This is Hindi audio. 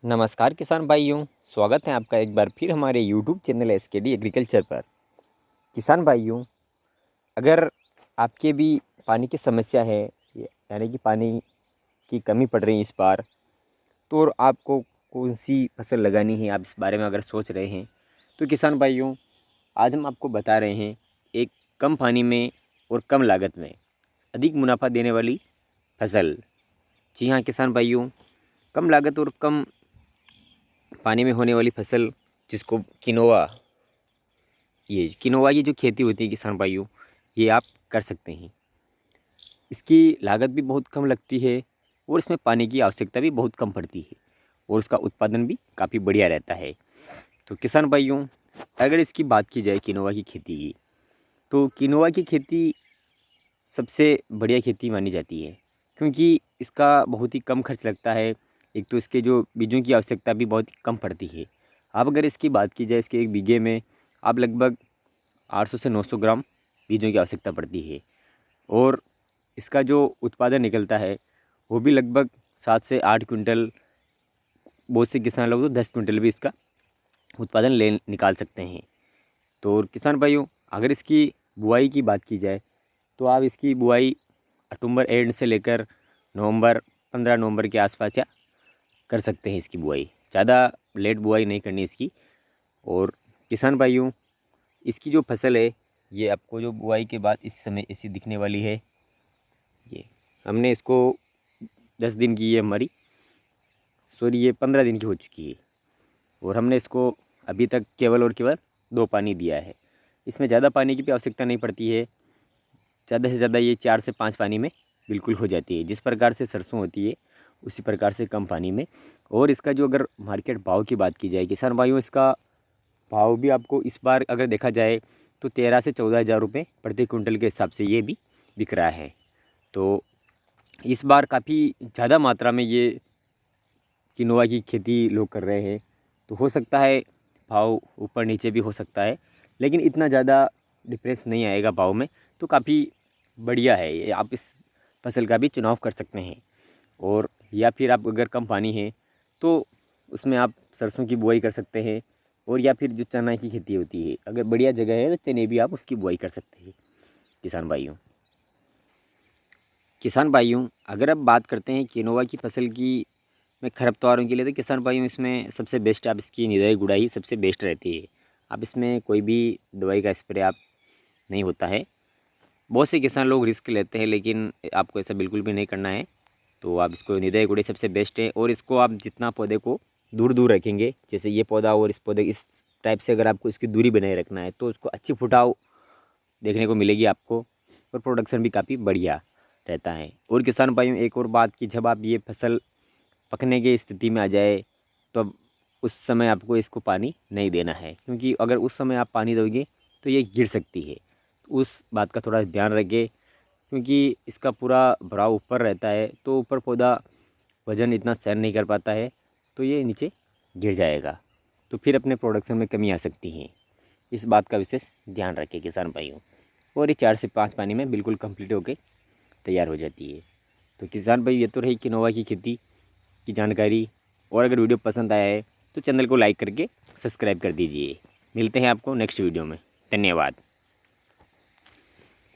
नमस्कार किसान भाइयों, स्वागत है आपका एक बार फिर हमारे यूट्यूब चैनल एसकेडी एग्रीकल्चर पर। किसान भाइयों, अगर आपके भी पानी की समस्या है यानी कि पानी की कमी पड़ रही है इस बार, तो और आपको कौन सी फसल लगानी है, आप इस बारे में अगर सोच रहे हैं तो किसान भाइयों, आज हम आपको बता रहे हैं एक कम पानी में और कम लागत में अधिक मुनाफा देने वाली फसल। जी हाँ किसान भाइयों, कम लागत और कम पानी में होने वाली फसल जिसको किनोवा की जो खेती होती है किसान भाइयों, ये आप कर सकते हैं। इसकी लागत भी बहुत कम लगती है और इसमें पानी की आवश्यकता भी बहुत कम पड़ती है और उसका उत्पादन भी काफ़ी बढ़िया रहता है। तो किसान भाइयों, अगर इसकी बात की जाए किनोवा की खेती की, तो किनोवा की खेती सबसे बढ़िया खेती मानी जाती है क्योंकि इसका बहुत ही कम खर्च लगता है। एक तो इसके जो बीजों की आवश्यकता भी बहुत कम पड़ती है। अब अगर इसकी बात की जाए, इसके एक बीघे में आप लगभग 800 से 900 ग्राम बीजों की आवश्यकता पड़ती है और इसका जो उत्पादन निकलता है वो भी लगभग 7 से 8 क्विंटल। बहुत से किसान लोग तो 10 क्विंटल भी इसका उत्पादन ले निकाल सकते हैं। तो किसान भाइयों, अगर इसकी बुआई की बात की जाए तो आप इसकी बुआई अक्टूबर एंड से लेकर नवंबर 15 नवंबर के आसपास या कर सकते हैं इसकी बुआई। ज़्यादा लेट बुआई नहीं करनी इसकी। और किसान भाइयों, इसकी जो फसल है ये आपको जो बुआई के बाद इस समय ऐसी दिखने वाली है। ये हमने इसको 10 दिन की, ये हमारी ये 15 दिन की हो चुकी है और हमने इसको अभी तक केवल और केवल 2 पानी दिया है। इसमें ज़्यादा पानी की भी आवश्यकता नहीं पड़ती है। ज़्यादा से ज़्यादा ये 4 से 5 पानी में बिल्कुल हो जाती है। जिस प्रकार से सरसों होती है उसी प्रकार से कम पानी में। और इसका जो अगर मार्केट भाव की बात की जाए किसान भाइयों, इसका भाव भी आपको इस बार अगर देखा जाए तो 13 से 14 हज़ार रुपये प्रति कुंटल के हिसाब से ये भी बिक रहा है। तो इस बार काफ़ी ज़्यादा मात्रा में ये किनोवा की खेती लोग कर रहे हैं। तो हो सकता है भाव ऊपर नीचे भी हो सकता है, लेकिन इतना ज़्यादा डिफरेंस नहीं आएगा भाव में। तो काफ़ी बढ़िया है ये, आप इस फसल का भी चुनाव कर सकते हैं। और या फिर आप अगर कम पानी है तो उसमें आप सरसों की बुआई कर सकते हैं। और या फिर जो चना की खेती होती है, अगर बढ़िया जगह है तो चने भी आप उसकी बुआई कर सकते हैं। किसान भाइयों, अगर अब बात करते हैं किनोवा की फसल की में खरपतवारों के लिए, तो किसान भाइयों इसमें सबसे बेस्ट आप इसकी निराई गुड़ाई सबसे बेस्ट रहती है। आप इसमें कोई भी दवाई का स्प्रे आप नहीं होता है। बहुत से किसान लोग रिस्क लेते हैं, लेकिन आपको ऐसा बिल्कुल भी नहीं करना है। तो आप इसको निराई गुड़ाई सबसे बेस्ट है। और इसको आप जितना पौधे को दूर दूर रखेंगे, जैसे ये पौधा और इस पौधे इस टाइप से अगर आपको इसकी दूरी बनाए रखना है तो उसको अच्छी फुटाव देखने को मिलेगी आपको और प्रोडक्शन भी काफ़ी बढ़िया रहता है। और किसान भाइयों, एक और बात कि जब आप ये फसल पकने की स्थिति में आ जाए तो अब उस समय आपको इसको पानी नहीं देना है, क्योंकि अगर उस समय आप पानी दोगे तो ये गिर सकती है। तो उस बात का थोड़ा ध्यान रखें, क्योंकि इसका पूरा भराव ऊपर रहता है तो ऊपर पौधा वज़न इतना सहन नहीं कर पाता है, तो ये नीचे गिर जाएगा। तो फिर अपने प्रोडक्शन में कमी आ सकती है। इस बात का विशेष ध्यान रखें किसान भाइयों। और ये 4 से 5 पानी में बिल्कुल कंप्लीट होकर तैयार हो जाती है। तो किसान भाई, ये तो रही किनोवा की खेती की जानकारी। और अगर वीडियो पसंद आया है तो चैनल को लाइक करके सब्सक्राइब कर दीजिए। मिलते हैं आपको नेक्स्ट वीडियो में। धन्यवाद।